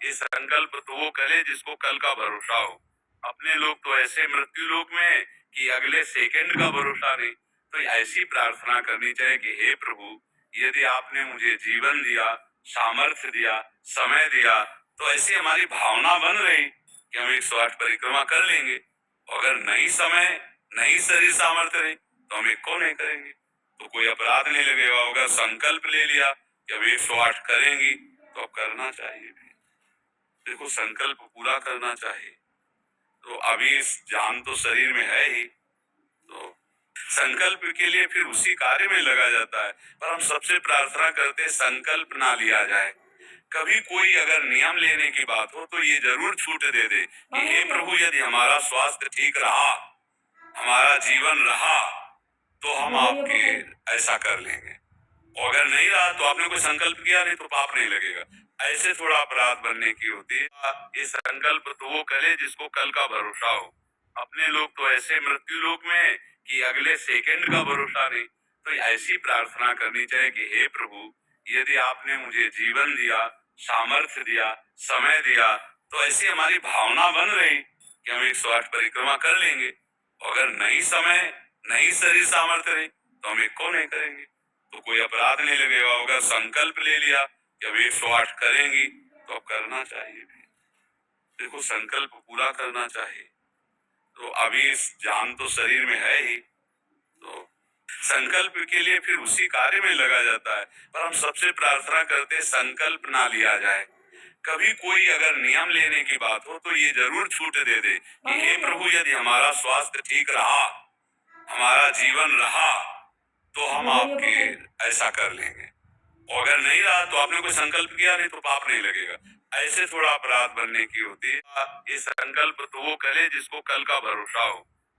ये संकल्प तो वो करे जिसको कल का भरोसा हो। अपने लोग तो ऐसे मृत्यु लोक में हैं कि अगले सेकंड का भरोसा नहीं। तो ऐसी प्रार्थना करनी चाहिए कि हे प्रभु, यदि आपने मुझे जीवन दिया, सामर्थ्य दिया, समय दिया, तो ऐसी हमारी भावना बन रही कि हम 108 परिक्रमा कर लेंगे। अगर नहीं समय, नहीं शरीर सामर्थ्य रही तो हम एको नहीं करेंगे। तो कोई अपराध नहीं लगेगा। अगर संकल्प ले लिया कि अब 108 करेंगी तो अब करना चाहिए भी। देखो, संकल्प पूरा करना चाहिए। तो अभी जान तो शरीर में है ही, तो संकल्प के लिए फिर उसी कार्य में लगा जाता है। पर हम सबसे प्रार्थना करते संकल्प ना लिया जाए। कभी कोई अगर नियम लेने की बात हो तो ये जरूर छूट दे दे कि हे प्रभु, यदि हमारा स्वास्थ्य ठीक रहा, हमारा जीवन रहा, तो हम आपके ऐसा कर लेंगे। और अगर नहीं रहा तो आपने कोई संकल्प किया नहीं तो पाप नहीं लगेगा। ऐसे थोड़ा अपराध बनने की होती है। ये संकल्प तो वो करे जिसको कल का भरोसा हो। अपने लोग तो ऐसे मृत्यु लोक में हैं कि अगले सेकंड का भरोसा नहीं। तो ऐसी प्रार्थना करनी चाहिए कि हे प्रभु, यदि आपने मुझे जीवन दिया, सामर्थ्य दिया, समय दिया, तो ऐसी हमारी भावना बन रही कि हम 108 परिक्रमा कर लेंगे। अगर नहीं समय, नहीं शरीर सामर्थ्य रही तो हम एको नहीं करेंगे। तो कोई अपराध नहीं लगेगा। अगर संकल्प ले लिया कि अब 108 करेंगी तो अब करना चाहिए भी। देखो, संकल्प पूरा करना चाहिए। तो अभी जान तो शरीर में है ही, तो संकल्प के लिए फिर उसी कार्य में लगा जाता है। पर हम सबसे प्रार्थना करते संकल्प ना लिया जाए। कभी कोई अगर नियम लेने की बात हो तो ये जरूर छूट दे दे कि हे प्रभु, यदि हमारा स्वास्थ्य ठीक रहा, हमारा जीवन रहा, तो हम आपके ऐसा कर लेंगे। और अगर नहीं रहा तो आपने कोई संकल्प किया नहीं तो पाप नहीं लगेगा। ऐसे थोड़ा अपराध बनने की होती है। ये संकल्प तो वो करे जिसको कल का भरोसा हो।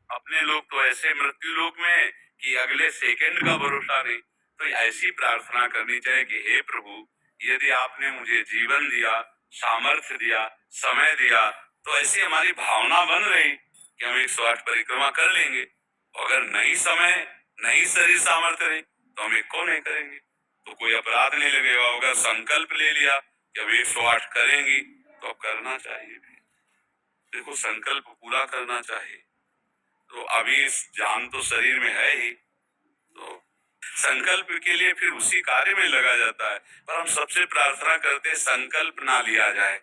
अपने लोग तो ऐसे मृत्यु लोक में हैं कि अगले सेकंड का भरोसा नहीं। तो ऐसी प्रार्थना करनी चाहिए कि हे प्रभु, यदि आपने मुझे जीवन दिया, सामर्थ्य दिया, समय दिया, तो ऐसी हमारी भावना बन रही कि हम 108 परिक्रमा कर लेंगे। अगर नहीं समय, नहीं शरीर सामर्थ्य रही तो हम एको नहीं करेंगे। तो कोई अपराध नहीं लगेगा। अगर संकल्प ले लिया कि अब 108 करेंगी तो अब करना चाहिए भी। देखो, संकल्प पूरा करना चाहिए। तो अभी जान तो शरीर में है ही, तो संकल्प के लिए फिर उसी कार्य में लगा जाता है। पर हम सबसे प्रार्थना करते संकल्प ना लिया जाए।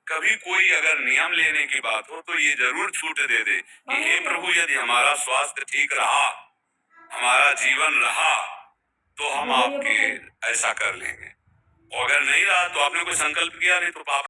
कभी कोई अगर नियम लेने की बात हो तो ये जरूर छूट दे दे कि हे प्रभु, यदि हमारा स्वास्थ्य ठीक रहा, हमारा जीवन रहा, तो हम आपके ऐसा कर लेंगे। और अगर नहीं रहा तो आपने कोई संकल्प किया नहीं तो पाप